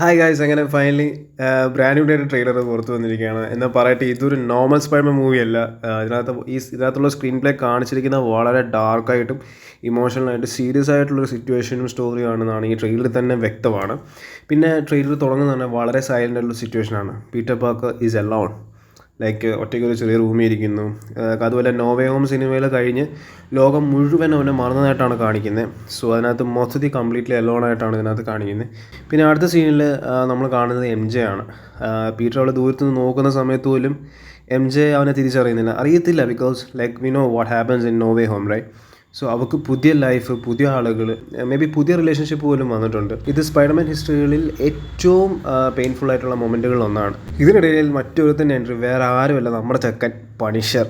Hi guys, അങ്ങനെ finally brand new ആയിട്ട് trailer പുറത്ത് വന്നിരിക്കുകയാണ്. എന്നാൽ പറയട്ടെ, ഇതൊരു നോർമൽ സ്പൈഡർമാൻ മൂവിയല്ല. ഇതിനകത്തുള്ള സ്ക്രീൻ പ്ലേ കാണിച്ചിരിക്കുന്ന വളരെ ഡാർക്കായിട്ടും ഇമോഷണലായിട്ട് സീരിയസ് ആയിട്ടുള്ളൊരു സിറ്റുവേഷനും സ്റ്റോറിയാണെന്നാണ് ഈ ട്രെയിലറിൽ തന്നെ വ്യക്തമാണ്. പിന്നെ ട്രെയിലർ തുടങ്ങുന്നത് തന്നെ വളരെ സൈലൻ്റ് ആയിട്ടുള്ള സിറ്റുവേഷനാണ്. Peter Parker is alone, like ഒറ്റയ്ക്കൊരു ചെറിയ റൂമിൽ ഇരിക്കുന്നു. അതുപോലെ നോവേ ഹോം സിനിമയിൽ കഴിഞ്ഞ് ലോകം മുഴുവൻ അവനെ മറന്നതായിട്ടാണ് കാണിക്കുന്നത്. സോ അതിനകത്ത് മൊത്തത്തിൽ കംപ്ലീറ്റ്ലി എലോൺ ആയിട്ടാണ് ഇതിനകത്ത് കാണിക്കുന്നത്. പിന്നെ അടുത്ത സീനിൽ നമ്മൾ കാണുന്നത് എം ജെ ആണ്. പീറ്റർ അവളെ ദൂരത്ത് നിന്ന് നോക്കുന്ന സമയത്ത് പോലും എം ജെ അവനെ അറിയത്തില്ല, because like we know what happens in no way home, right? So അവൾക്ക് പുതിയ ലൈഫ്, പുതിയ ആളുകൾ, മേ ബി പുതിയ റിലേഷൻഷിപ്പ് പോലും വന്നിട്ടുണ്ട്. ഇത് സ്പൈഡർമാൻ ഹിസ്റ്ററികളിൽ ഏറ്റവും പെയിൻഫുൾ ആയിട്ടുള്ള മൊമെൻറ്റുകളിൽ ഒന്നാണ്. ഇതിനിടയിൽ മറ്റൊരുത്തൻ്റെ എൻട്രി വേറെ ആരുമല്ല, നമ്മുടെ ചെക്കൻ പണിഷർ.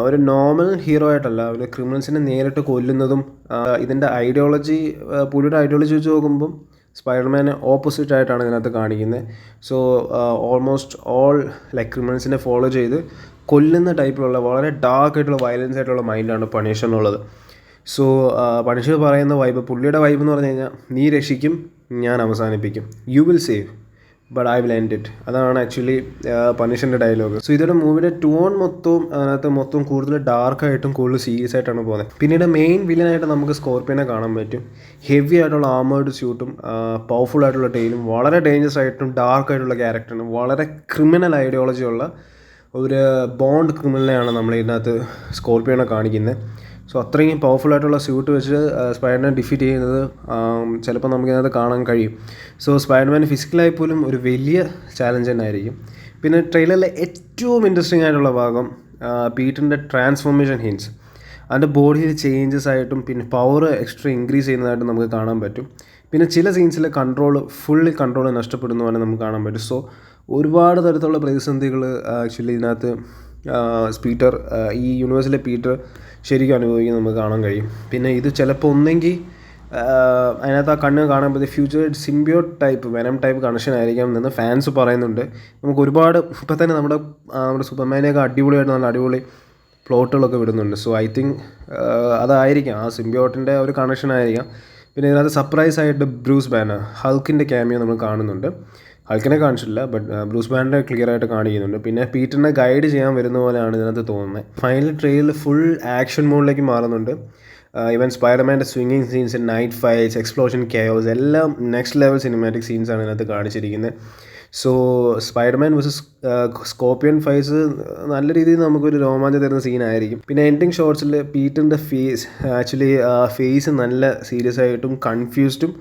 ഒരു നോർമൽ ഹീറോ ആയിട്ടല്ല, ഒരു ക്രിമിനൽസിനെ നേരിട്ട് കൊല്ലുന്നതും. ഇതിൻ്റെ പുള്ളിയുടെ ഐഡിയോളജി വെച്ച് നോക്കുമ്പം സ്പൈഡർമാനെ ഓപ്പോസിറ്റ് ആയിട്ടാണ് ഇതിനകത്ത് കാണിക്കുന്നത്. സോ ഓൾമോസ്റ്റ് ഓൾ ലൈക്ക് ക്രിമിനൽസിനെ ഫോളോ ചെയ്ത് കൊല്ലുന്ന ടൈപ്പിലുള്ള വളരെ ഡാർക്ക് ആയിട്ടുള്ള വയലൻസ് ആയിട്ടുള്ള മൈൻഡാണ് പണിഷറിനുള്ളത്. സോ പണിഷർ പറയുന്ന പുള്ളിയുടെ വൈബ് എന്ന് പറഞ്ഞു കഴിഞ്ഞാൽ, നീ രക്ഷിക്കും, ഞാൻ അവസാനിപ്പിക്കും, you will save but I will end it. അതാണ് ആക്ച്വലി പണിഷറിൻ്റെ ഡയലോഗ്. സോ ഇതൊരു മൂവിയുടെ ടോൺ മൊത്തം കൂടുതൽ ഡാർക്കായിട്ടും കൂടുതൽ സീരിയസ് ആയിട്ടാണ് പോകുന്നത്. പിന്നീട് മെയിൻ വില്ലനായിട്ട് നമുക്ക് സ്കോർപ്പിയനെ കാണാൻ പറ്റും. ഹെവി ആയിട്ടുള്ള ആമേർഡ് സ്യൂട്ടും പവർഫുൾ ആയിട്ടുള്ള ടെയിലും വളരെ ഡേഞ്ചറസ് ആയിട്ടും ഡാർക്ക് ആയിട്ടുള്ള ക്യാരക്ടറിനും വളരെ ക്രിമിനൽ ഐഡിയോളജി ഉള്ള ഒരു ബോണ്ട് ക്രിമിനലിനെയാണ് നമ്മൾ ഇതിനകത്ത് സ്കോർപ്പിയോനെ കാണിക്കുന്നത്. സോ അത്രയും പവർഫുൾ ആയിട്ടുള്ള സ്യൂട്ട് വെച്ച് സ്പൈഡർമാനെ ഡിഫീറ്റ് ചെയ്യുന്നത് ചിലപ്പോൾ നമുക്കിതിനകത്ത് കാണാൻ കഴിയും. സോ സ്പൈഡർമാൻ ഫിസിക്കലായി പോലും ഒരു വലിയ ചാലഞ്ച് തന്നെ ആയിരിക്കും. പിന്നെ ട്രെയിലറിലെ ഏറ്റവും ഇൻട്രസ്റ്റിംഗ് ആയിട്ടുള്ള ഭാഗം പീറ്ററിൻ്റെ ട്രാൻസ്ഫോർമേഷൻ ഹിൻസ്. അതിൻ്റെ ബോഡിയിൽ ചേഞ്ചസ് ആയിട്ടും പിന്നെ പവർ എക്സ്ട്രാ ഇൻക്രീസ് ചെയ്യുന്നതായിട്ടും നമുക്ക് കാണാൻ പറ്റും. പിന്നെ ചില സീൻസിലെ ഫുള്ളി കൺട്രോൾ നഷ്ടപ്പെടുന്നതാണ് നമുക്ക് കാണാൻ പറ്റും. സോ ഒരുപാട് തരത്തിലുള്ള പ്രതിസന്ധികൾ ആക്ച്വലി ഇതിനകത്ത് ഈ യൂണിവേഴ്സിലെ പീറ്റർ ശരിക്കും അനുഭവിക്കുന്നത് നമുക്ക് കാണാൻ കഴിയും. പിന്നെ ഇത് ചിലപ്പോൾ ഒന്നെങ്കിൽ അതിനകത്ത് ആ കണ്ണ് കാണാൻ പറ്റിയ future symbiote type venom type connection ആയിരിക്കാം എന്ന് ഫാൻസ് പറയുന്നുണ്ട്. നമുക്ക് ഒരുപാട് ഇപ്പം തന്നെ നമ്മുടെ സൂപ്പർമാനെയൊക്കെ അടിപൊളിയായിട്ട് നല്ല അടിപൊളി പ്ലോട്ടുകളൊക്കെ വിടുന്നുണ്ട്. സോ ഐ തിങ്ക് അതായിരിക്കാം, ആ സിംബിയോട്ടിൻ്റെ ഒരു കണക്ഷൻ ആയിരിക്കാം. പിന്നെ ഇതിനകത്ത് സർപ്രൈസ് ആയിട്ട് ബ്രൂസ് ബാനർ ഹൾക്കിൻ്റെ ക്യാമിയോ നമ്മൾ കാണുന്നുണ്ട്. ഹൾക്കിനെ കാണിച്ചിട്ടില്ല, ബട്ട് ബ്രൂസ് ബാനറെ ക്ലിയർ ആയിട്ട് കാണിക്കുന്നുണ്ട്. പിന്നെ പീറ്ററിനെ ഗൈഡ് ചെയ്യാൻ വരുന്ന പോലെയാണ് ഇതിനകത്ത് തോന്നുന്നത്. ഫൈനൽ ട്രെയിലർ ഫുൾ ആക്ഷൻ മോഡിലേക്ക് മാറുന്നുണ്ട്. ഈവൻ സ്പൈഡർമാൻ്റെ സ്വിങ്ങിങ് scenes, night fights, explosion, chaos എല്ലാം നെക്സ്റ്റ് ലെവൽ സിനിമാറ്റിക് സീൻസാണ് ഇതിനകത്ത് കാണിച്ചിരിക്കുന്നത്. So Spiderman versus Scorpion fights നല്ല രീതിയിൽ നമുക്കൊരു രോമാഞ്ചം തരുന്ന സീനായിരിക്കും. പിന്നെ എൻഡിങ് ഷോട്ട്സിൽ പീറ്ററിൻ്റെ ഫേസ് നല്ല സീരിയസ് ആയിട്ടും കൺഫ്യൂസ്ഡും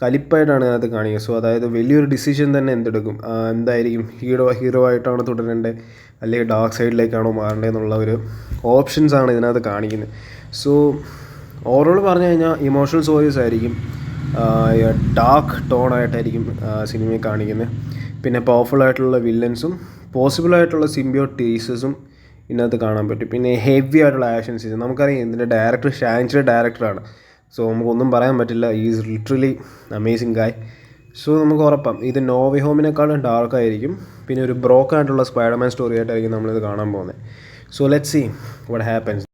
കലിപ്പായിട്ടാണ് ഇതിനകത്ത് കാണിക്കുക. സോ അതായത് വലിയൊരു ഡിസിഷൻ തന്നെ എന്തായിരിക്കും, ഹീറോ ആയിട്ടാണോ തുടരേണ്ടത് അല്ലെങ്കിൽ ഡാർക്ക് സൈഡിലേക്കാണോ മാറേണ്ടതെന്നുള്ള ഒരു ഓപ്ഷൻസാണ് ഇതിനകത്ത് കാണിക്കുന്നത്. സോ ഓവറോൾ പറഞ്ഞു കഴിഞ്ഞാൽ ഇമോഷണൽ സ്റ്റോറീസ് ആയിരിക്കും, ഡാർക്ക് ടോണായിട്ടായിരിക്കും സിനിമയിൽ കാണിക്കുന്നത്. പിന്നെ പവർഫുൾ ആയിട്ടുള്ള വില്ലൻസും പോസിബിളായിട്ടുള്ള സിംബിയോട്ട് ടീസേഴ്സും ഇതിനകത്ത് കാണാൻ പറ്റും. പിന്നെ ഹെവി ആയിട്ടുള്ള ആക്ഷൻ സീൻസ്. നമുക്കറിയാം ഇതിൻ്റെ ഡയറക്ടർ ഷാൻചിയുടെ ഡയറക്ടറാണ്. സോ നമുക്കൊന്നും പറയാൻ പറ്റില്ല, ഈസ് ലിറ്ററലി അമേസിങ് ഗായ്. സോ നമുക്ക് ഉറപ്പാം ഇത് നോവേ ഹോമിനേക്കാളും ഡാർക്കായിരിക്കും. പിന്നെ ഒരു ബ്രോക്കൺ ആയിട്ടുള്ള സ്പൈഡർമാൻ സ്റ്റോറി ആയിട്ടായിരിക്കും നമ്മളിത് കാണാൻ പോകുന്നത്. So let's see what happens.